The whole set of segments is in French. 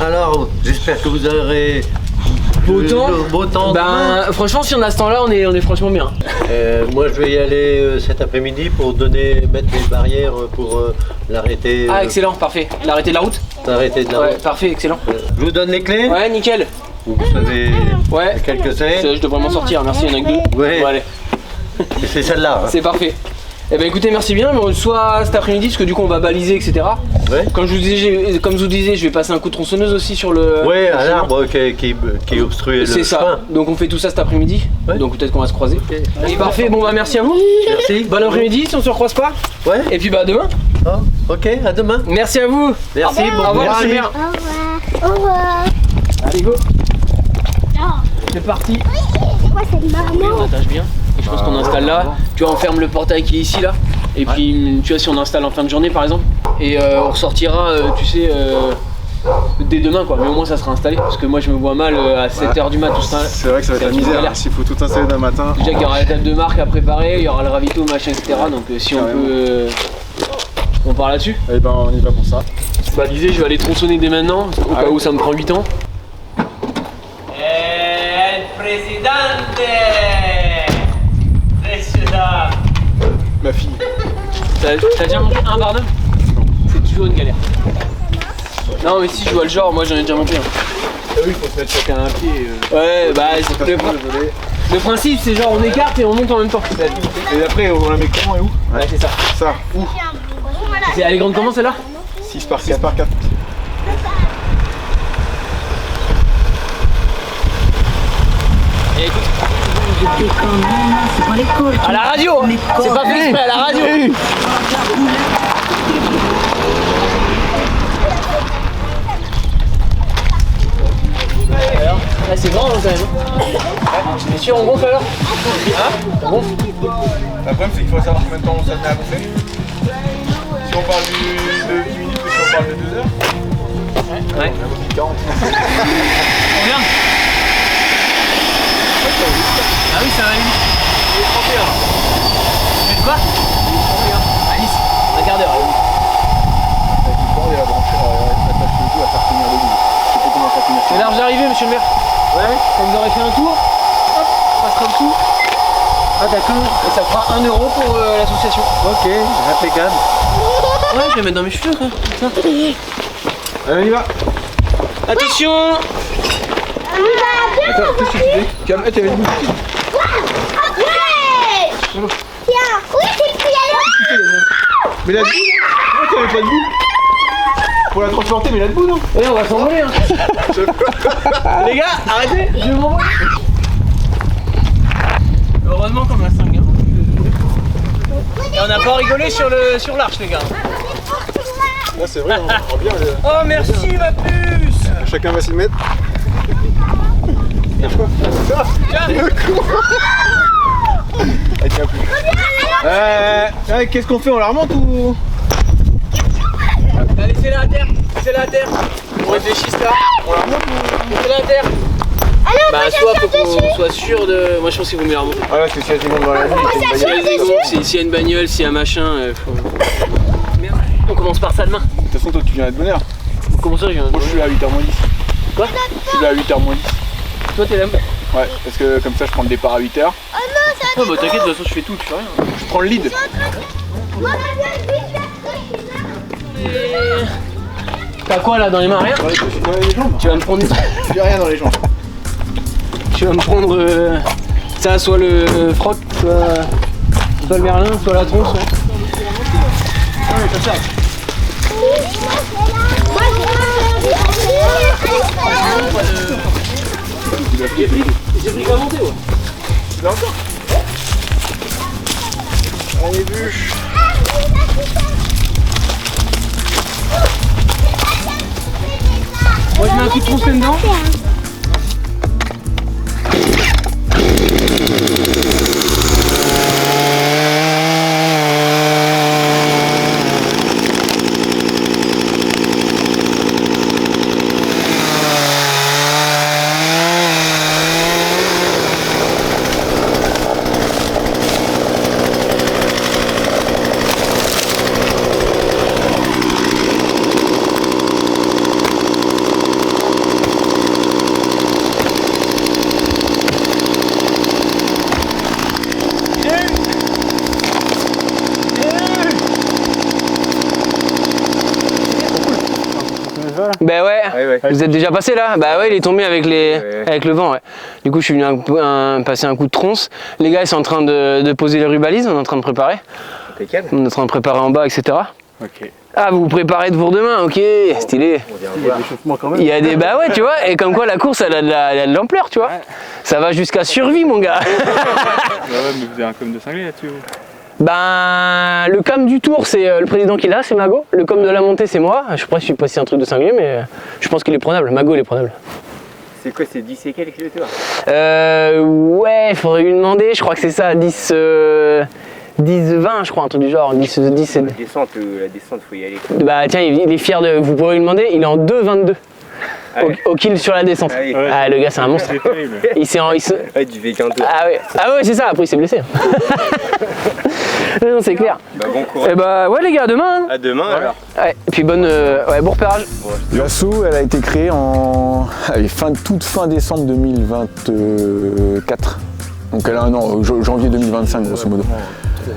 Alors, j'espère que vous aurez beau temps. Ben, franchement, si on a ce temps-là, on est franchement bien. Moi, je vais y aller cet après-midi pour mettre les barrières pour l'arrêté. Ah, excellent, parfait. L'arrêté de la route? L'arrêté de la route. Ouais, parfait, excellent. Je vous donne les clés? Ouais, nickel. Vous savez lequel que c'est? Je devrais m'en sortir, merci, il y en a que 2. Ouais. Bon, allez. C'est celle-là. C'est parfait. Eh ben écoutez, merci bien, mais soit cet après-midi, parce que du coup on va baliser, etc. Ouais. Comme je vous disais, je vais passer un coup de tronçonneuse aussi sur le... Ouais, à l'arbre qui obstrue le chemin. C'est ça, donc on fait tout ça cet après-midi, donc peut-être qu'on va se croiser. Okay. Et parfait, bon bah merci à vous. Merci. Bon après-midi, si on se recroise pas. Ouais. Et puis bah à demain. Oh, ok, à demain. Merci à vous. Merci, au revoir, merci. monsieur le maire. Au revoir. Allez go. C'est parti. C'est quoi cette maman? On attache bien. Et je pense qu'on installe là. Tu vois, on ferme le portail qui est ici là. Et puis tu vois, si on installe en fin de journée par exemple, et on ressortira, tu sais, dès demain quoi. Mais au moins ça sera installé. Parce que moi je me vois mal à 7h du mat tout ça. C'est vrai que ça va être la misère s'il faut tout installer d'un matin. Déjà qu'il y aura la table de marque à préparer, il y aura le ravito, machin, etc. Donc si on peut. On part là-dessus. Et ben on y va pour ça. Balisé, je vais aller tronçonner dès maintenant, au cas où ça me prend 8 ans. Présidente! Ma fille. T'as déjà mangé un barnum? Non. C'est toujours une galère. Non mais si je vois le genre, moi j'en ai déjà mangé un. Ah oui, il faut se mettre chacun un pied. Ouais, bah le principe c'est genre on écarte et on monte en même temps. Et après on la met comment et où? Ouais, c'est ça. Ça, où? Elle est grande comment celle-là? 6 par 4. Et écoute. À la radio! C'est pas fait exprès, à la radio! Alors, là c'est grand quand même. Bien sûr, on gonfle alors? Hein? On gonfle? Le problème c'est qu'il faut savoir combien de temps ça met à gonfler. Si on parle de 10 minutes ou si on parle de 2 heures. Ouais. 40. Combien? Ah oui, ça va aller vite. Il est 31. Tu fais quoi? Alice, un quart d'heure. Avec une corde et la brancher, attache le dos à faire tenir le bout. Je sais pas comment ça tenir. C'est large d'arriver, monsieur le maire. Ouais. Quand vous aurez fait un tour, hop, on passera le coup. Ah d'accord. Et ça fera 1 euro pour l'association. Ok, impeccable. Ouais, je vais mettre dans mes cheveux quoi. Allez, on y va. Attention. Attends, qu'est-ce que tu fais? Calme, t'avais le bout. Ouais. Tiens, oui, c'est qu'il y a Mais la boue, non? Pourquoi t'avais pas de boue? Pour la transporter, mais la boue, non? Ouais, on va s'envoler hein. Les gars, arrêtez, je vais m'envoler. Heureusement qu'on a 5 hein. Et on n'a pas rigolé sur l'arche les gars. Là, c'est vrai, on prend bien. Oh merci ma puce. Chacun va s'y mettre. Tiens. Le con. Elle tient plus. Qu'est-ce qu'on fait? On la remonte ou? Laissez-la à terre. Laissez-la à terre. On réfléchisse là. On la remonte ou? Laissez-la à terre. Bah soit faut qu'on soit sûr de... Moi je pense qu'il vaut mieux la remonter. Ah ouais, parce que s'il y a du monde dans la vie, S'il y a une bagnole, s'il y a un machin, faut... Merde. On commence par ça demain. de toute façon, toi tu viens à de bonne heure. Comment ça je viens? Moi je suis là à 8h moins 10. Quoi? Je suis là à 8h moins 10. Toi t'es là? Ouais, parce que comme ça je prends le départ à 8h. Oh bah t'inquiète, de toute façon je fais tout, tu fais rien. Je prends le lead. T'as quoi là dans les mains? Rien? Dans les jambes. Tu vas me prendre... J'ai rien dans les jambes. Tu vas me prendre ça, soit le froc, soit le merlin, soit la tronche. Ouais. Ouais, comme ça. J'ai pris qu'à monter, ouais. Tu l'as encore? Allez, bûche. Moi je mets un coup de tronçon dedans. Bah ouais, vous êtes déjà passé là? Bah ouais, il est tombé avec, avec le vent, ouais. Du coup, je suis venu passer un coup de tronce. Les gars, ils sont en train de poser les rubalises, on est en train de préparer. On est en train de préparer en bas, etc. Ok. Ah, vous vous préparez pour demain, ok, stylé. Il y a des chauffements quand même. Il y a des... Bah ouais, tu vois, et comme quoi la course, elle a de l'ampleur, tu vois. Ouais. Ça va jusqu'à survie, mon gars. Ouais, mais vous avez un com de cinglé là-dessus. Ben, le com du tour, c'est le président qui l'a, c'est Mago. Le com de la montée, c'est moi. Je sais pas si je suis passé un truc de cinglé, mais je pense qu'il est prenable. Mago, il est prenable. C'est quoi, c'est 10 et quelques le tour? Ouais, il faudrait lui demander. Je crois que c'est ça, 10, 20, je crois, un truc du genre. 10 et... La descente, faut y aller. Bah tiens, il est fier de... Vous pourrez lui demander, il est en 2,22. Ah ouais. Au kill sur la descente. Ah, oui. Ah, le gars, c'est un monstre. Il s'est Ouais, du V15 tour. Ah ouais, c'est ça, après il s'est blessé. Non, c'est clair. Bah, bon courage. Et bah ouais les gars, demain. À demain alors. Ouais, et puis bon repérage. L'assaut, elle a été créée toute fin décembre 2024. Donc elle a un an, janvier 2025 grosso modo.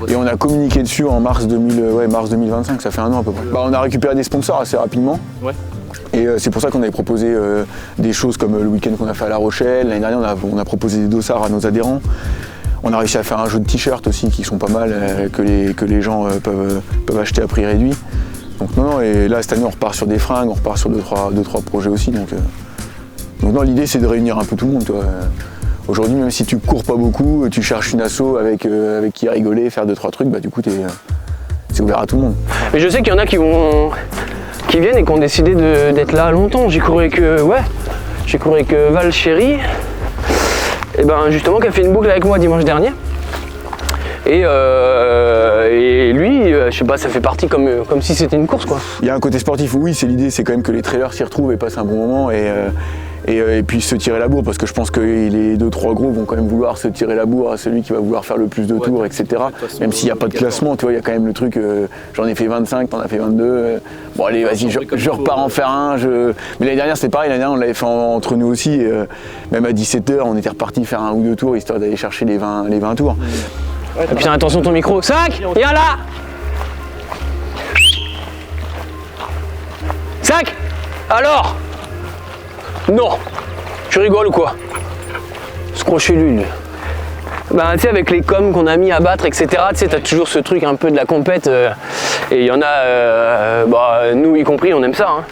Et on a communiqué dessus en mars 2025, ça fait un an à peu près. Bah, on a récupéré des sponsors assez rapidement. Ouais. Et c'est pour ça qu'on avait proposé des choses comme le week-end qu'on a fait à La Rochelle. L'année dernière, on a proposé des dossards à nos adhérents. On a réussi à faire un jeu de t-shirts aussi qui sont pas mal, que les gens peuvent acheter à prix réduit. Donc non, et là cette année on repart sur des fringues, on repart sur deux, trois projets aussi. Donc non, l'idée c'est de réunir un peu tout le monde. Aujourd'hui, même si tu cours pas beaucoup, tu cherches une asso avec qui rigoler, faire 2-3 trucs, bah du coup c'est ouvert à tout le monde. Mais je sais qu'il y en a qui viennent et qui ont décidé d'être là longtemps. J'ai couru avec Val Chéri, et ben justement qui a fait une boucle avec moi dimanche dernier. Et lui, je sais pas, ça fait partie comme si c'était une course quoi. Il y a un côté sportif, oui, c'est l'idée, c'est quand même que les trailers s'y retrouvent et passent un bon moment et puis se tirer la bourre, parce que je pense que les 2-3 gros vont quand même vouloir se tirer la bourre à celui qui va vouloir faire le plus de tours, etc. Même s'il n'y a pas de classement, tu vois, il y a quand même le truc, j'en ai fait 25, t'en as fait 22, bon allez vas-y, je repars en faire un, mais l'année dernière c'était pareil, l'année dernière on l'avait fait entre nous aussi, même à 17h on était reparti faire un ou deux tours histoire d'aller chercher les 20 tours. Ouais, putain, attention ton micro. 5, viens là. 5. Alors. Non. Tu rigoles ou quoi? Scrochez-lui. Ben tu sais, avec les coms qu'on a mis à battre, etc., tu sais, t'as toujours ce truc un peu de la compète, et il y en a, nous y compris, on aime ça, hein.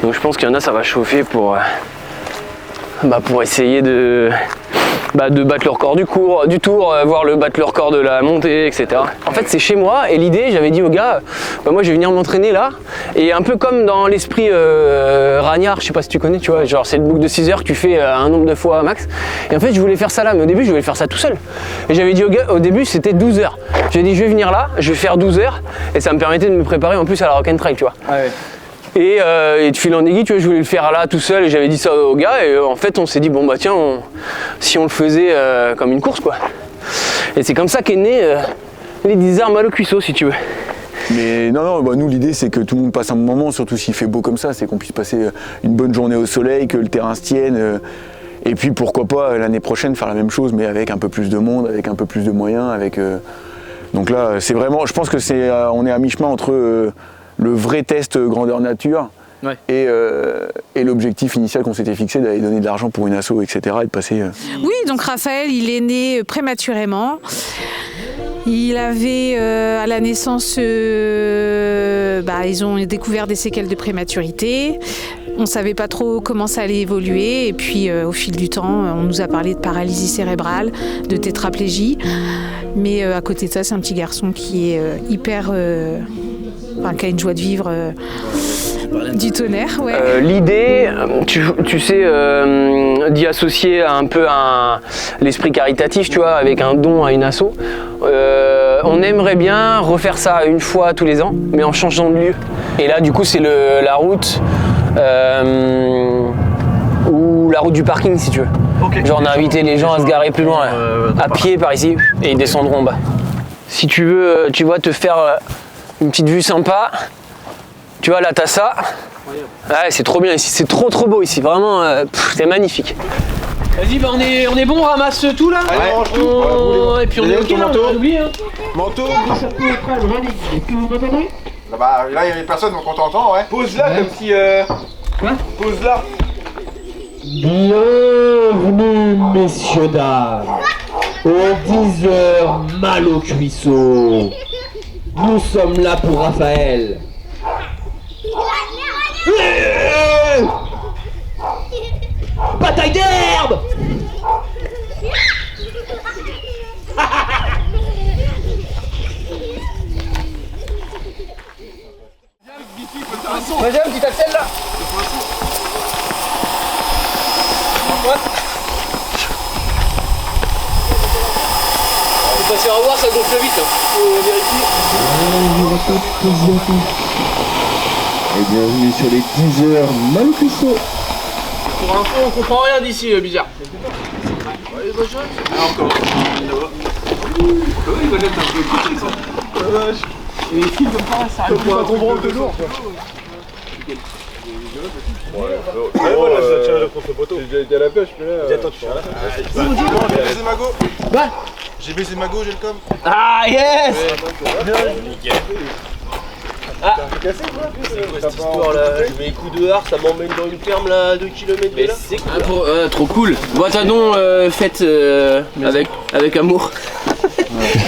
Donc je pense qu'il y en a, ça va chauffer pour essayer de de battre le record du tour, voir battre le record de la montée, etc. En fait, c'est chez moi et l'idée, j'avais dit aux gars, moi je vais venir m'entraîner là. Et un peu comme dans l'esprit Ragnard, je sais pas si tu connais, tu vois, genre c'est le boucle de 6 heures que tu fais un nombre de fois max. Et en fait, je voulais faire ça là, mais au début, je voulais faire ça tout seul. Et j'avais dit aux gars, au début, c'était 12 heures. J'ai dit, je vais venir là, je vais faire 12 heures et ça me permettait de me préparer en plus à la Rock'n'Trail, tu vois. Ah ouais. Et de fil en aiguille, tu vois, je voulais le faire là tout seul et j'avais dit ça aux gars et en fait on s'est dit bon bah tiens, si on le faisait comme une course quoi. Et c'est comme ça qu'est né les 10 heures mal au cuisseau si tu veux. Mais non, nous l'idée c'est que tout le monde passe un bon moment, surtout s'il fait beau comme ça, c'est qu'on puisse passer une bonne journée au soleil, que le terrain se tienne. Et puis pourquoi pas l'année prochaine faire la même chose mais avec un peu plus de monde, avec un peu plus de moyens, donc là c'est vraiment, je pense que on est à mi-chemin entre le vrai test grandeur nature et l'objectif initial qu'on s'était fixé d'aller donner de l'argent pour une asso, etc. et de passer... Oui, donc Raphaël, il est né prématurément. Il avait à la naissance, ils ont découvert des séquelles de prématurité. On ne savait pas trop comment ça allait évoluer et puis au fil du temps, on nous a parlé de paralysie cérébrale, de tétraplégie. Mais à côté de ça, c'est un petit garçon qui est hyper... qui a une joie de vivre du tonnerre. Ouais. L'idée, tu sais, d'y associer un peu l'esprit caritatif, tu vois, avec un don à une asso. On aimerait bien refaire ça une fois tous les ans, mais en changeant de lieu. Et là, du coup, c'est la route ou la route du parking, si tu veux. Okay. Genre, on a invité les gens à se garer plus loin, à pied par ici, et ils descendront en bas. Si tu veux, tu vois, te faire une petite vue sympa, tu vois, là, t'as ça. Ouais, c'est trop bien ici, c'est trop beau ici, vraiment, c'est magnifique. Vas-y, on est bon, on ramasse tout là. Allez, on range tout. Et puis on est ok là, on a oublié. Manteau. Bah là, il y avait personne, donc on t'entend, ouais. Pose là comme si... Quoi ? Pose là. Bienvenue, messieurs, dames, aux 10 heures mal au cuisseau. Nous sommes là pour Raphaël. Bataille d'herbe. Vas-y, un petit accel là. Faut passer à voir, ça gonfle vite, faut vérifier. Et bienvenue sur les 10 heures mal au cuisseau. Pour info, on comprend rien d'ici, bizarre. Allez, bonne chance. Alors, on commence. Il va être un peu compliqué ça. La vache. Et les fils comme ça arrive pas à comprendre de lourd. Ouais, voilà, ça tient le contre-poteau. J'ai été à la pêche, mais là. Attends, tu fais la pêche. J'ai baisé ma go. Quoi ? J'ai baisé ma go, j'ai le com. Ah, yes! Nickel. Ah, C'est cassé quoi? C'est quoi cette histoire là? Je mets les coups dehors, ça m'emmène dans une ferme là à 2 km de là. c'est cool. Trop cool. Boîte à dons faite avec amour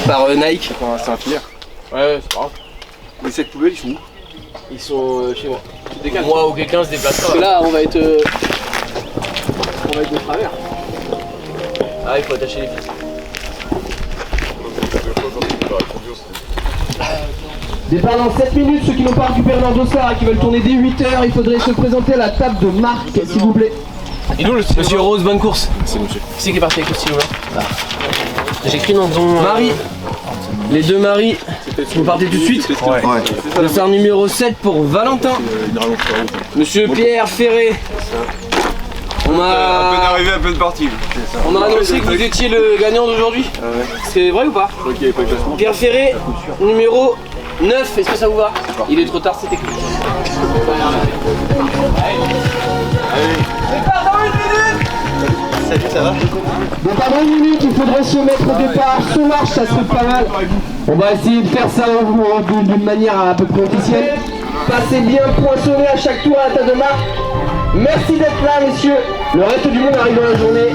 par Nike. C'est un fier. Ouais, c'est pas grave. Les sacs poubelles, ils sont où? Ils sont chez moi. Moi ou quelqu'un se déplacera. Parce que là, on va être de travers. Ah, il faut attacher les fils. Départ dans 7 minutes, ceux qui n'ont pas récupéré leur dossard et qui veulent tourner dès 8 heures, il faudrait se présenter à la table de Marc, s'il vous plaît. Et nous, Monsieur Rose, bonne course. C'est monsieur. Qui c'est qui est parti avec le stylo là? J'écris dans ton... Marie. Les deux Marie. Vous partez tout de suite? Ouais. Dossard numéro 7 pour Valentin. Monsieur Pierre Ferré. On À peine m'a... arrivé, à peine parti. On m'a annoncé que vous étiez le gagnant d'aujourd'hui. C'est vrai ou pas? Je crois qu'il n'y avait pas de classement. Pierre Ferré, numéro 9, est-ce que ça vous va? Il est trop tard, c'était cool. Départ dans 1 minute. Salut, ça va? Départ dans 1 minute, il faudrait se mettre au départ, sous marche, ça serait pas mal. On va essayer de faire ça d'une manière à peu près officielle. Passez bien poinçonné à chaque tour à la table de Marc. Merci d'être là, messieurs. Le reste du monde arrive dans la journée.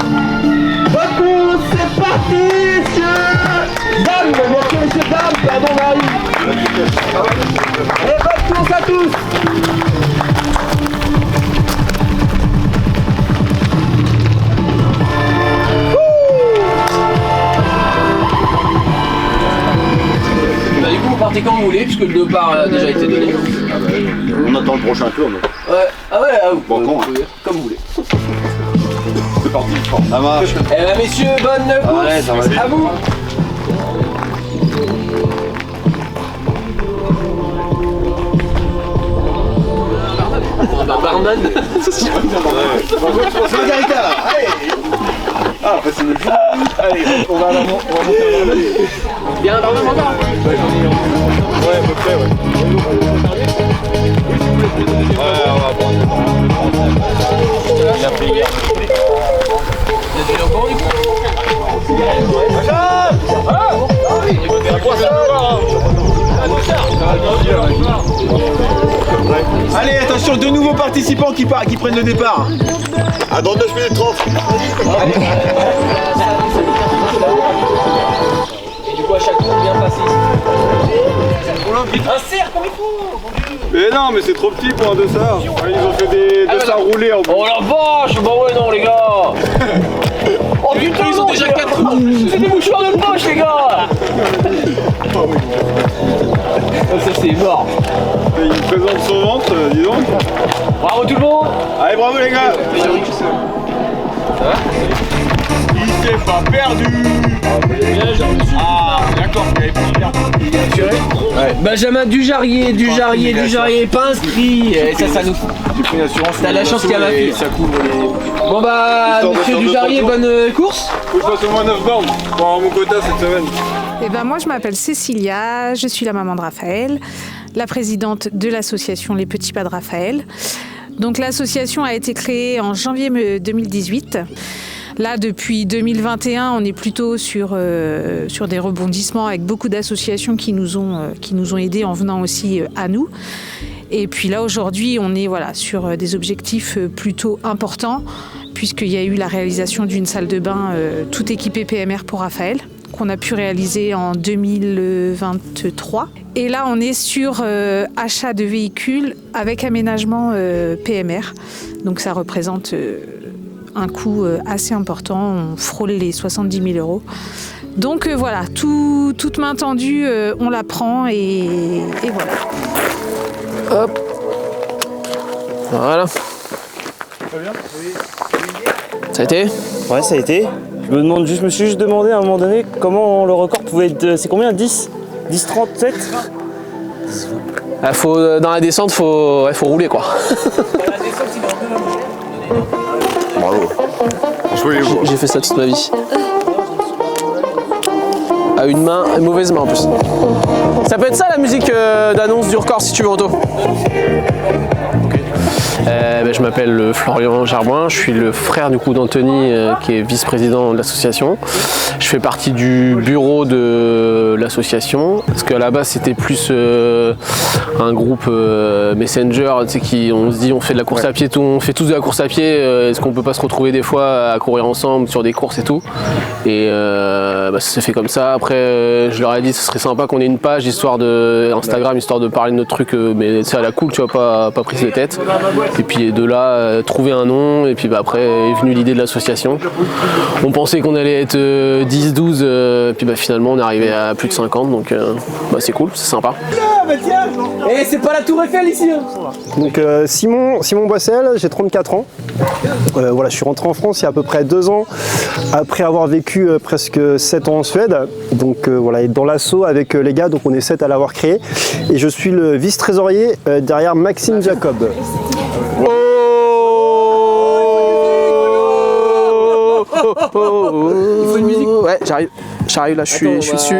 Bonne course, c'est parti, messieurs. Dames, bonjour messieurs, dames, pardon Marie. Et bonne course à tous. partez quand vous voulez, puisque le départ a déjà été donné. On attend le prochain tour. Donc. Ouais, ah ouais, Bon, comme vous voulez. C'est parti, ça marche. Eh ben messieurs, bonne course. Ouais, ça va aller. À vous. Barman. C'est Margarita là. Allez. Ah, bah c'est le jeu. Allez, on va monter à Barman. Bien un barman encore. Ouais, à peu près, ouais. Ouais, on va prendre. Il a pris hier. Allez, attention, deux nouveaux participants qui prennent le départ. Ah, dans 9 minutes 30. Et du coup, à chaque tour, bien passer ici. Un cerf comme il faut. Mais non, mais c'est trop petit pour un dossard. Ils ont fait des dossards roulés en plus. Oh la vache. Bah ouais, non, les gars. Oh putain, ils ont déjà 4 trous. C'est des mouchoirs de poche, les gars. Ça, c'est mort. Il présente son ventre, dis donc. Bravo tout le monde. Allez, bravo les gars. Ça va? Il s'est pas perdu. Ah, d'accord, il avait pas perdu. Ouais. Benjamin Dujarrier, pas inscrit. Et ça nous fout. J'ai pris une assurance. T'as la chance qu'il y a ma fille. Ça couvre les. Bon bah, monsieur Dujarrier, bonne course. Faut que je fasse au moins 9 bornes pour avoir mon quota cette semaine. Eh ben moi je m'appelle Cécilia, je suis la maman de Raphaël, la présidente de l'association Les Petits Pas de Raphaël. Donc l'association a été créée en janvier 2018. Là, depuis 2021, on est plutôt sur des rebondissements avec beaucoup d'associations qui nous ont aidés en venant aussi à nous. Et puis là, aujourd'hui, on est sur des objectifs plutôt importants, puisqu'il y a eu la réalisation d'une salle de bain toute équipée PMR pour Raphaël, qu'on a pu réaliser en 2023. Et là, on est sur achat de véhicules avec aménagement PMR. Donc ça représente un coût assez important, on frôle les 70 000 euros. Donc voilà, toute main tendue, on la prend et voilà. Hop. Voilà. Ça a été? Ouais, ça a été. Je me suis juste demandé à un moment donné comment le record pouvait être. C'est combien? 10 37? Dans la descente, faut rouler quoi. Bravo. J'ai fait ça toute ma vie. À une main, une mauvaise main en plus. Ça peut être ça la musique d'annonce du record si tu veux, Otto. Je m'appelle Florian Gerboin, je suis le frère du coup d'Anthony qui est vice-président de l'association. Je fais partie du bureau de l'association parce qu'à la base c'était plus un groupe Messenger, tu sais, on se dit on fait de la course à pied, on fait tous de la course à pied, est-ce qu'on peut pas se retrouver des fois à courir ensemble sur des courses et tout. Et ça s'est fait comme ça. Après je leur ai dit ce serait sympa qu'on ait une page histoire de Instagram, histoire de parler de notre truc, mais c'est à la cool, tu vois, pas prise de tête. Et puis de là, trouver un nom, et puis après est venue l'idée de l'association. On pensait qu'on allait être 10-12, puis finalement on est arrivé à plus de 50, donc c'est cool, c'est sympa. Et c'est pas la Tour Eiffel ici hein. Donc Simon Boissel, j'ai 34 ans. Je suis rentré en France il y a à peu près 2 ans, après avoir vécu presque 7 ans en Suède. Donc et dans l'asso avec les gars, donc on est 7 à l'avoir créé. Et je suis le vice-trésorier derrière Maxime Jacob. Il faut une musique. Ouais, j'arrive là, je suis dessus.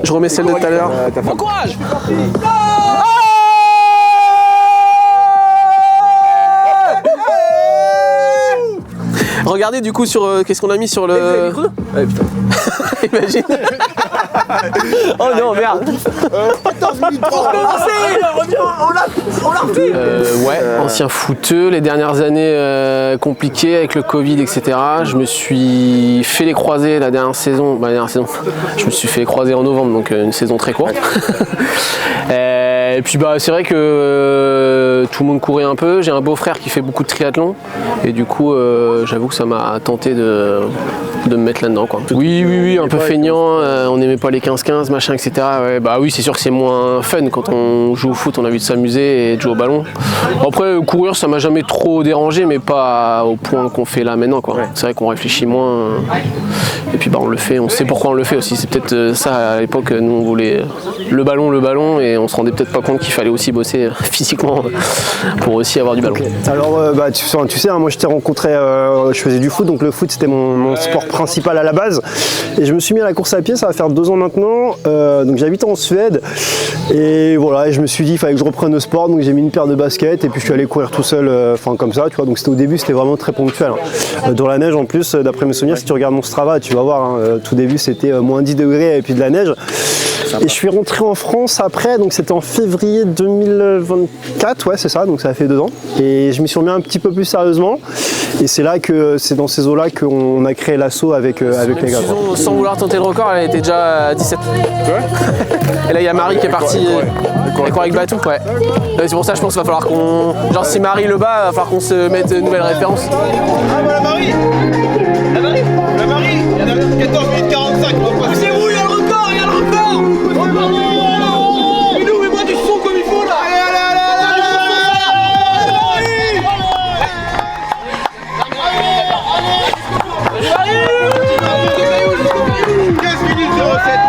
Je remets celle de tout à l'heure. Bon courage. Regardez du coup sur qu'est-ce qu'on a mis sur le. Ouais putain. Imagine. Oh non merde. 14 minutes pour commencer. On l'a refait. Ancien footeux, les dernières années compliquées avec le Covid, etc. Je me suis fait les croisés la dernière saison. Je me suis fait les croisés en novembre, donc une saison très courte. Et puis bah c'est vrai que tout le monde courait un peu. J'ai un beau-frère qui fait beaucoup de triathlon et du coup j'avoue que ça m'a tenté de me mettre là-dedans quoi. Oui, un peu feignant, on n'aimait pas les 15-15 machin etc. Ouais, bah oui c'est sûr que c'est moins fun quand on joue au foot, on a envie de s'amuser et de jouer au ballon. Après courir ça m'a jamais trop dérangé mais pas au point qu'on fait là maintenant quoi. C'est vrai qu'on réfléchit moins et puis bah on le fait, on sait pourquoi on le fait aussi. C'est peut-être ça à l'époque, nous on voulait le ballon et on se rendait peut-être pas compte qu'il fallait aussi bosser physiquement pour aussi avoir du ballon. Okay. Alors tu sais hein, moi je t'ai rencontré, je faisais du foot donc le foot c'était mon sport principal à la base et je me suis mis à la course à pied, ça va faire 2 ans maintenant, donc j'habite en Suède et voilà et je me suis dit il fallait que je reprenne le sport donc j'ai mis une paire de baskets et puis je suis allé courir tout seul comme ça tu vois donc c'était au début c'était vraiment très ponctuel hein. Dans la neige en plus d'après mes souvenirs si tu regardes mon Strava tu vas voir hein, tout début c'était moins 10 degrés et puis de la neige. Et je suis rentré en France après, donc c'était en février 2024, ouais c'est ça, donc ça a fait 2 ans. Et je m'y suis remis un petit peu plus sérieusement. Et c'est là que c'est dans ces eaux-là qu'on a créé l'assaut avec les gars. Sans vouloir tenter le record, elle était déjà à 17. Et là il y a Marie qui est partie avec Batou. Ouais. C'est pour ça je pense qu'il va falloir qu'on. Genre si Marie le bat, il va falloir qu'on se mette une nouvelle référence. Ah bah la Marie, il y en a 14 minutes 45. C'est où, il y a le record, il y a le record. Mais nous, mets-moi du son comme il faut là. Allez 15 minutes 07.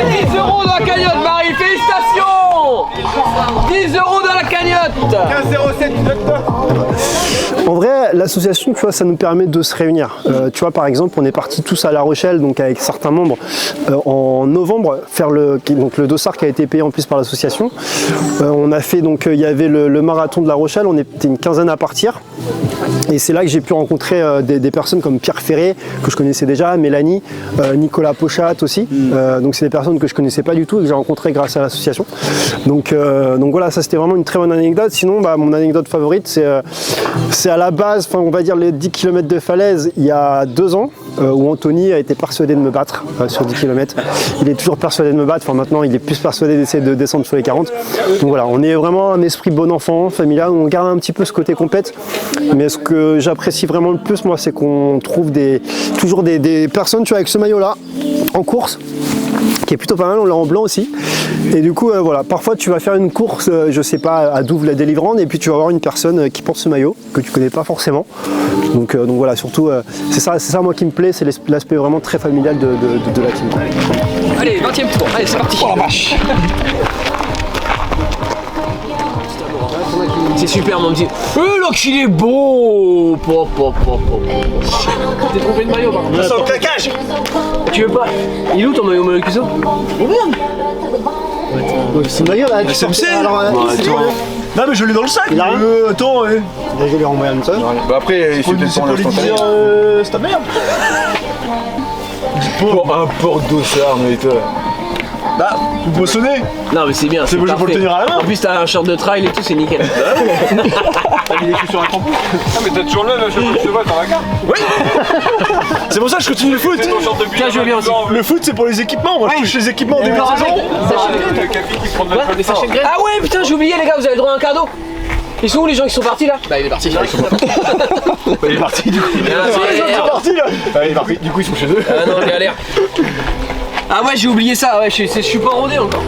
10 € dans la cagnotte, Marie, félicitations. 10 € dans la cagnotte. 15,07 docteur. En vrai, l'association, tu vois, ça nous permet de se réunir. Tu vois, par exemple, on est partis tous à La Rochelle, donc avec certains membres, en novembre, faire le dossard qui a été payé en plus par l'association. On a fait, donc, il y avait le marathon de La Rochelle, on était une quinzaine à partir. Et c'est là que j'ai pu rencontrer des personnes comme Pierre Ferré, que je connaissais déjà, Mélanie, Nicolas Pochat aussi. Donc c'est des personnes que je connaissais pas du tout et que j'ai rencontrées grâce à l'association. Donc voilà, ça c'était vraiment une très bonne anecdote. Sinon, mon anecdote favorite, c'est à la base, on va dire les 10 km de falaise, il y a 2 ans, où Anthony a été persuadé de me battre sur 10 km. Il est toujours persuadé de me battre, maintenant il est plus persuadé d'essayer de descendre sur les 40. Donc voilà, on est vraiment un esprit bon enfant, familial, on garde un petit peu ce côté compète. Mais ce que j'apprécie vraiment le plus, moi, c'est qu'on trouve toujours des personnes, tu vois, avec ce maillot-là, en course, qui est plutôt pas mal, on l'a en blanc aussi. Et du coup, voilà, parfois tu vas faire une course, je sais pas, à Douve la Délivrande, et puis tu vas avoir une personne qui porte ce maillot, que tu connais pas forcément. Donc voilà, surtout, c'est ça moi qui me plaît, c'est l'aspect vraiment très familial de la team. Allez, 20e tour, allez, c'est parti. Oh la vache. C'est super mon petit. Là qu'il est beau. T'es trompé de maillot par contre. Sans le claquage. Tu veux pas? Il est où ton maillot Cuso? Oh merde. C'est le maillot là, tu SMC. alors, Non mais je l'ai dans le sac. Il a rien. Attends, ouais. Je vais renvoyer un message. Bah après, il faut peut-être prendre l'instantané. C'est ta merde. Pour un porte-dossard, mais toi. Bah, vous poissonnez. Non mais c'est bien, c'est beau, je peux le tenir à la main. En plus t'as un short de trail et tout, c'est nickel. T'as mis les coups sur un crampon. Ah mais t'as toujours là, je te vois, t'en as qu'un. Oui. C'est pour ça que je continue le foot. Tiens, je viens aussi. Le foot c'est pour les équipements, moi je touche les équipements au début de saison. Ah ouais putain, j'ai oublié les gars, vous avez le droit à un cadeau. Ils sont où les gens qui sont partis là? Bah il est parti. Il est parti du coup. Il est parti là. Il est parti, du coup ils sont chez eux. Ah non, galère. Ah ouais, j'ai oublié ça, ouais, je suis pas rodé encore.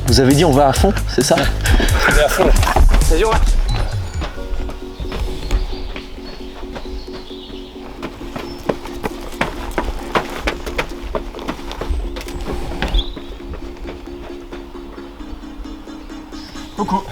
Vous avez dit on va à fond, c'est ça? On est à fond. Vas-y, on va. Coucou.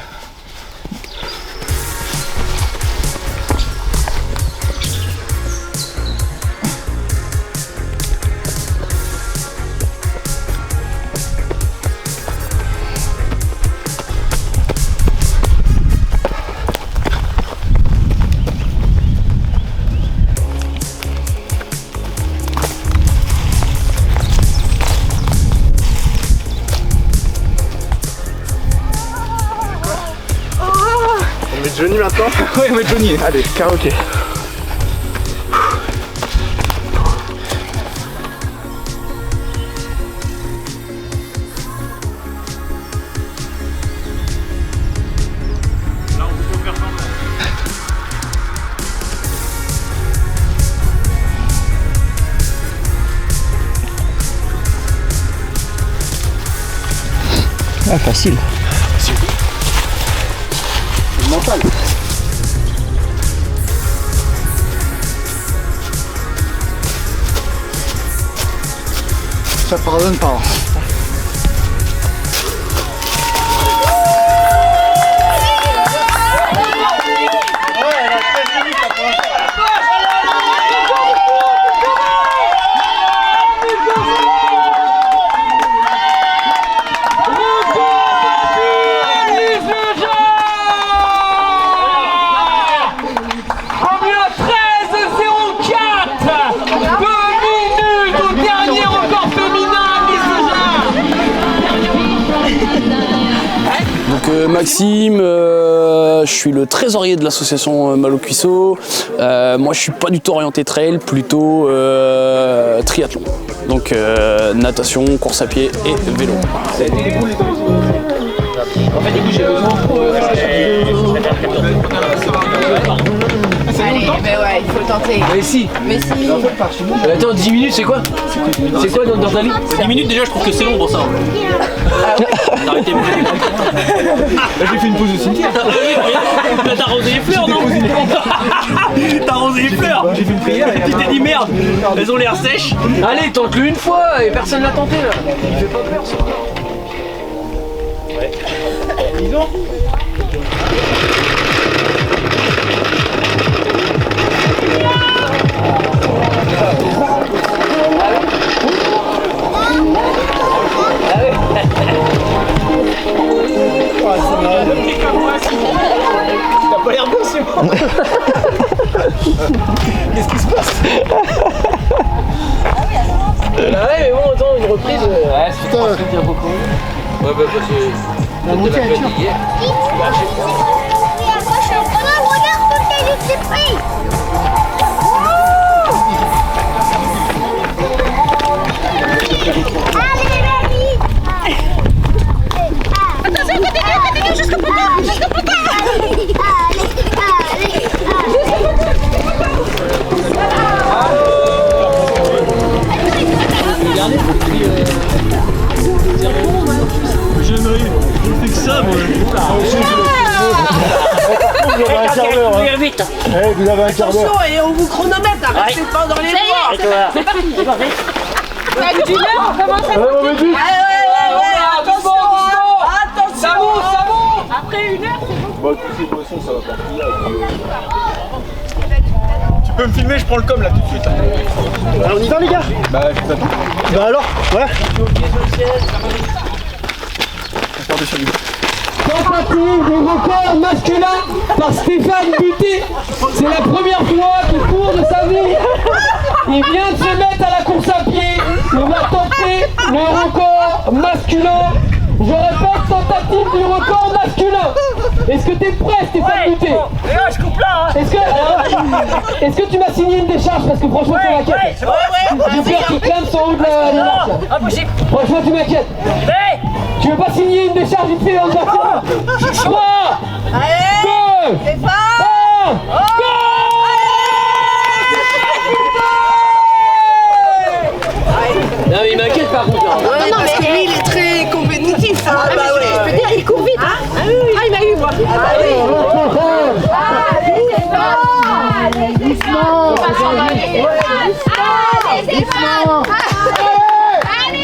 Johnny maintenant. Ouais, on va mettre Johnny. Allez, karaoké. Ah, facile. C'est mental. Ça pardonne pas. Maxime, je suis le trésorier de l'association Mal au Cuisseau. Moi je suis pas du tout orienté trail, plutôt triathlon. Donc natation, course à pied et vélo. Ça a été des poules, en fait, j'ai besoin pour Allez, mais ouais, il faut tenter. Mais si. Mais si. Attends, 10 minutes, c'est quoi? C'est quoi dans ta vie? 10 minutes déjà, je trouve que c'est long pour ça. Arrêtez, j'ai fait une pause de cimetière. T'as arrosé les fleurs, non? T'as arrosé les fleurs. J'ai fait une prière. Tu t'es dit merde, elles ont l'air sèches. Allez, tente-le une fois et personne l'a tenté là. Il fait pas peur ça. Ouais. Disons. T'as pas l'air bon, Simon. Qu'est-ce qui se passe? Ouais, mais bon, attends, une reprise. Ouais, c'est pas un truc bien beaucoup. Ouais, bah, c'est. La montée, elle tire. Regarde tout le c'est pris. Attention, continue jusqu'au bout, jusqu'au bout. Regardez, j'aimerais, je fais que ça, moi. Vous avez un quart d'heure. Vous avez un quart d'heure. Et on vous chronomètre, restez pas dans les bois. C'est parti, c'est parti. Avec du on commence à Ouais, attention, attention. Ça monte. Après 1 heure, c'est bon. Bon, toutes ces boissons, ça va partir. Tu peux me filmer, je prends le com là tout de suite. Alors on y va les gars? Bah, je t'attends. Bah alors? Ouais. Tentative de record masculin par Stéphane Buté. C'est la première fois qu'il court de sa vie. Il vient de se mettre à la course à pied. Il va tenter le record masculin. Je répète, tentative du record masculin. Est-ce que t'es prêt, Stéphane Buté? Je coupe là. Est-ce que tu m'as signé une décharge? Parce que franchement, tu m'inquiètes. J'ai peur qu'il clame son haut de la marche. Impossible. Franchement, tu m'inquiètes. Tu veux pas signer une décharge vite fait dans le bâtiment? 3, 2, 1, go! Non, mais il m'inquiète par contre. Non, parce que lui, il est très compétitif. Ah bah ouais. Je peux dire, il court vite. Ah oui. Ah, il m'a eu moi. Ah bah oui. Allez, doucement. On va s'emballer. Allez, doucement.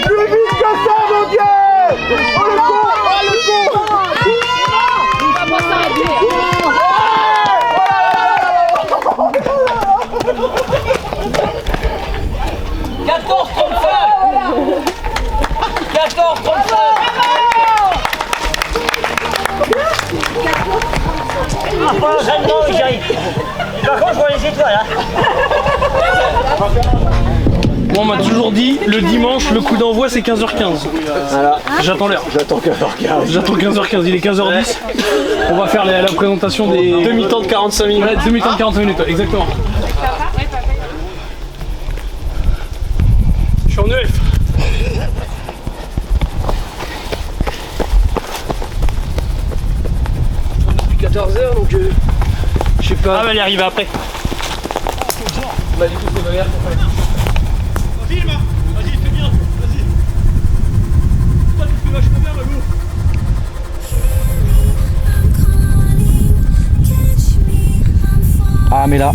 Plus vite que ça, mon Dieu! Oh le con! Oh le con! On va pas s'arrêter. 14,35. Bon, on m'a toujours dit, le dimanche, le coup d'envoi c'est 15h15. Voilà, j'attends l'heure. J'attends 15h15. J'attends 15h15, il est 15h10. On va faire la présentation des... Demi-temps de 45 minutes. Ouais, demi-temps de 45 minutes, exactement. Je suis en EF. Depuis 14h, donc je sais pas. Ah bah elle est arrivée après. Bah du coup c'est ma mère pour faire. Filme. Vas-y, fais bien. Vas-y. Toi tu fais vachement bien, Malou. Ah mais là.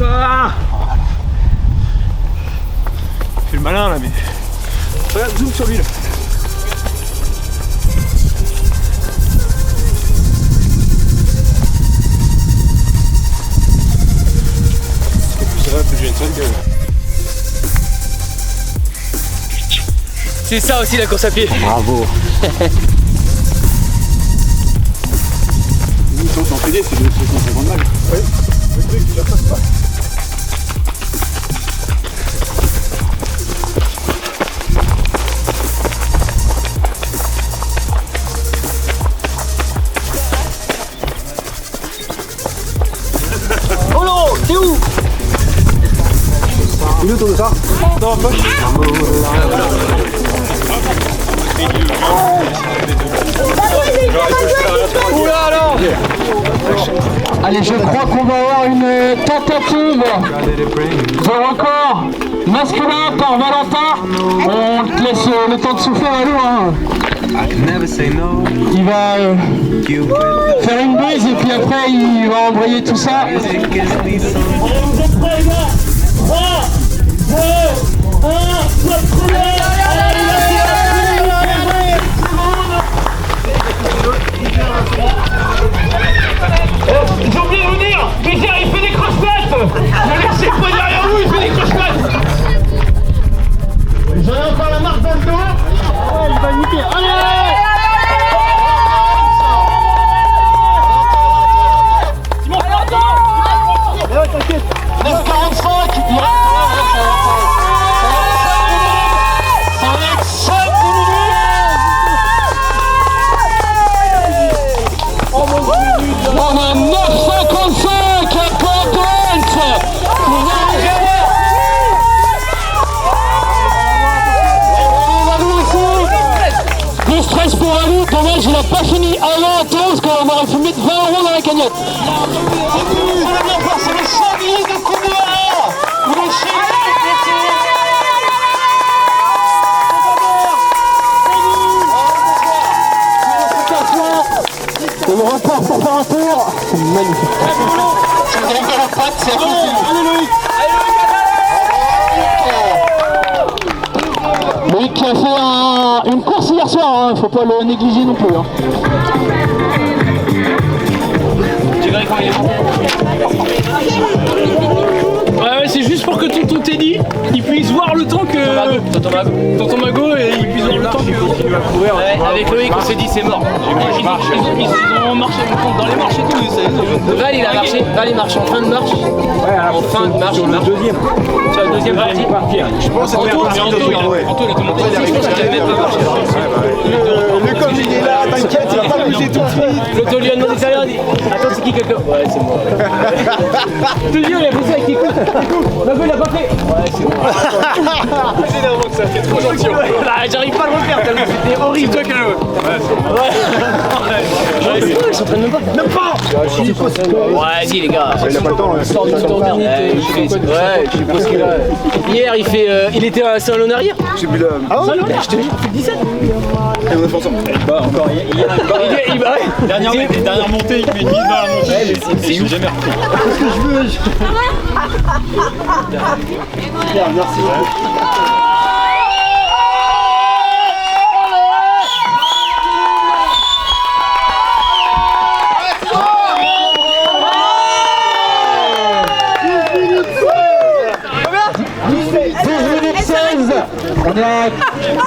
Ah. Fais le malin là mais. Regarde, zoom sur lui là. C'est ça aussi la course à pied. Bravo. Nous, quand on fait des, c'est de 150 balles. Oui, le truc, il la passe pas. Oh non, t'es où? Il est où ton dossard? Dans la poche. Oula alors. Allez, je crois qu'on va avoir une tentative de record masculin par Valentin. On te laisse le temps de souffler à l'eau. Hein. Il va faire une brise et puis après il va envoyer tout ça. Vous êtes prêts les gars? 3, 2, 1, top chrono. J'ai oublié de vous dire, Bézère il fait des croche-pattes. Ne laissez pas derrière vous, il fait des croche-pattes. J'en ai encore la marque dans le dos. Il va niquer. Allez, allez. 9,45, il reste 5 minutes. On a 9,55 à Port-Pence. Du stress pour Alou, dommage il a pas fini avant à parce qu'on aurait pu mettre 20 € dans la cagnotte. C'est le sanglier de Koumoua. Il est chez on le repart pour faire un tour. C'est magnifique. Si vous avez pas la patte, c'est à continue. Loïc qui a fait une course hier soir, hein. Faut pas le négliger non plus. Hein. Tu verrais quand il est bon. Ouais, c'est juste pour que tonton Teddy il puisse voir le temps que. Tonton Mago et il puisse voir le temps que. Ouais, avec Loïc on s'est dit c'est mort. Ils ont marché dans les marches et tout. Val il a marché, Val il marche en fin de marche. En fin de marche, sur le deuxième. Sur la deuxième partie. Je pense que Anto il a demandé. Je pense qu'il a même pas marché. Le coach il est là, t'inquiète, il va pas bouger tout de suite. L'auto lui a demandé ça, il a dit attends c'est qui quelqu'un? Ouais c'est moi. Je te dis il a fait ça avec Kiko. Mago il a pas fait. Ouais c'est moi. C'est énervant que ça fait trop gentil. J'arrive pas à le refaire tellement c'était horrible. C'est toi qui le veux. Ouais c'est vrai, il s'entraîne même pas. Même pas. Ouais vas-y les gars. Il a pas le temps. Sort d'une tendinite. Ouais je sais pas ce qu'il a. Hier il était à Saint-Léonard. J'ai plus la. Ah ouais je te dis 17. Et on est ensemble. Bah encore hier. Dernière montée, il met 10 balles à la montée. C'est jamais repris. Qu'est-ce que je veux? Pierre, merci beaucoup. On est à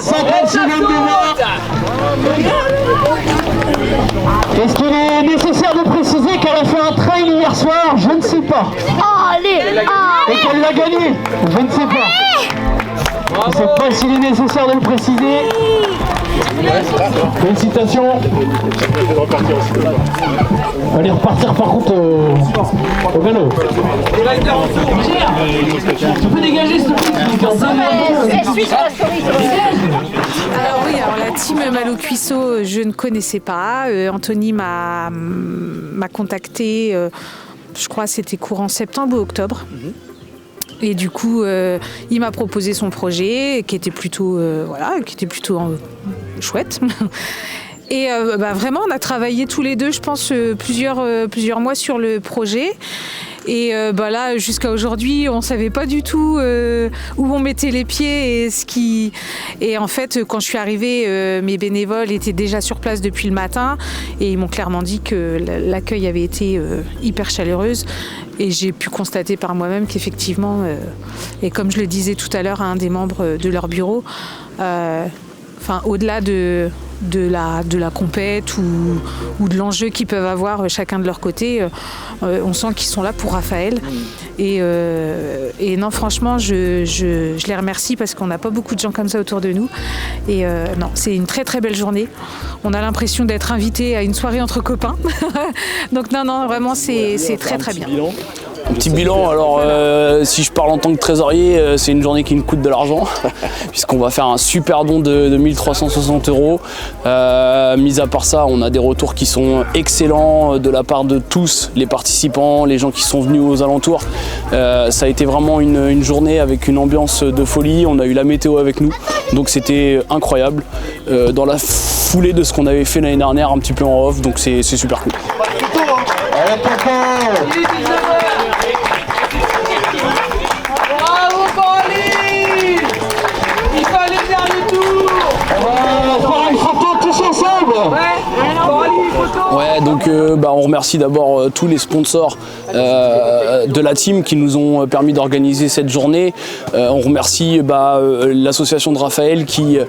50 secondes de voir. Est-ce qu'il est nécessaire de préciser qu'elle a fait un trail hier soir? Je ne sais pas. Allez, Et qu'elle l'a gagné? Je ne sais pas. Je ne sais pas s'il est nécessaire de le préciser. Félicitations. Allez repartir par contre au vélo. Tu peux dégager ce Alors oui, alors la team Malo Cuisseau, je ne connaissais pas. Anthony m'a contacté, je crois que c'était courant septembre ou octobre. Et du coup, il m'a proposé son projet qui était plutôt, chouette. Et vraiment, on a travaillé tous les deux, je pense, plusieurs mois sur le projet. Et là, jusqu'à aujourd'hui, on ne savait pas du tout où on mettait les pieds et en fait, quand je suis arrivée, mes bénévoles étaient déjà sur place depuis le matin et ils m'ont clairement dit que l'accueil avait été hyper chaleureuse. Et j'ai pu constater par moi-même qu'effectivement, et comme je le disais tout à l'heure à un des membres de leur bureau, au-delà de la compète ou de l'enjeu qu'ils peuvent avoir chacun de leur côté, on sent qu'ils sont là pour Raphaël. Et non, franchement, je les remercie parce qu'on n'a pas beaucoup de gens comme ça autour de nous. Et non, c'est une très très belle journée. On a l'impression d'être invité à une soirée entre copains. Donc non, vraiment, c'est très très bien. Un petit bilan, alors si je parle en tant que trésorier, c'est une journée qui me coûte de l'argent puisqu'on va faire un super don de 1360 €. Mis à part ça, on a des retours qui sont excellents de la part de tous les participants, les gens qui sont venus aux alentours. Ça a été vraiment une journée avec une ambiance de folie, on a eu la météo avec nous, donc c'était incroyable. Dans la foulée de ce qu'on avait fait l'année dernière, un petit peu en off, donc c'est super cool. Bravo Pauline! Il fallait faire le tour! On va faire une photo tous ensemble. Ouais, donc on remercie d'abord tous les sponsors de la team qui nous ont permis d'organiser cette journée. On remercie l'association de Raphaël qui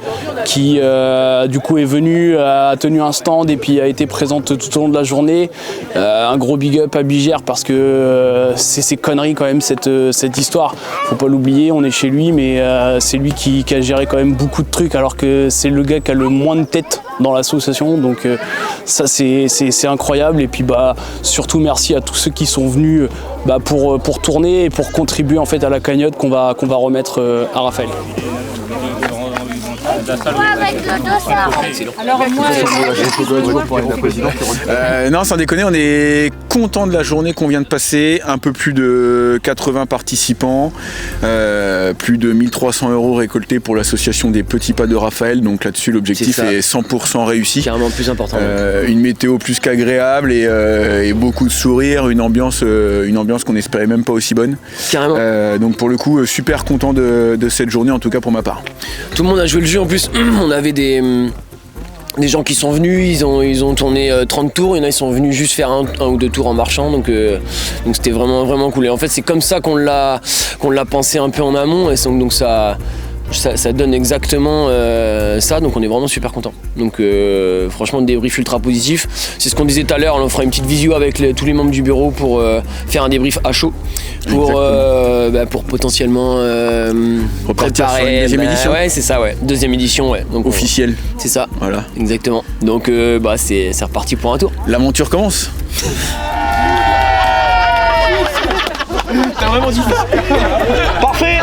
du coup est venue, a tenu un stand et puis a été présente tout au long de la journée. Un gros big up à Bigère parce que c'est ses conneries quand même cette histoire. Faut pas l'oublier, on est chez lui, mais c'est lui qui a géré quand même beaucoup de trucs alors que c'est le gars qui a le moins de tête dans l'association. Donc ça c'est incroyable. Et puis surtout merci à tous ceux qui sont venus pour tourner et pour contribuer en fait à la cagnotte qu'on va remettre à Raphaël. Alors non, sans déconner, on est content de la journée qu'on vient de passer. Un peu plus de 80 participants, plus de 1300 € récoltés pour l'association des Petits Pas de Raphaël. Donc là-dessus, l'objectif est 100% réussi. Carrément plus important. Une météo plus qu'agréable et beaucoup de sourires, une ambiance qu'on n'espérait même pas aussi bonne. Carrément. Donc pour le coup, super content de cette journée, en tout cas pour ma part. Tout le monde a joué le jeu en plus. On avait des gens qui sont venus, ils ont tourné 30 tours, il y en a ils sont venus juste faire un ou deux tours en marchant, donc c'était vraiment cool. Et en fait c'est comme ça qu'on l'a pensé un peu en amont, et donc ça donne exactement ça, donc on est vraiment super content. Donc franchement, débrief ultra positif. C'est ce qu'on disait tout à l'heure, on fera une petite visio avec tous les membres du bureau pour faire un débrief à chaud pour potentiellement repartir sur une deuxième édition. Ouais, c'est ça, ouais. Deuxième édition, ouais. Donc officielle. C'est ça. Voilà. Exactement. Donc c'est reparti pour un tour. L'aventure commence. T'as vraiment dit ça. Parfait.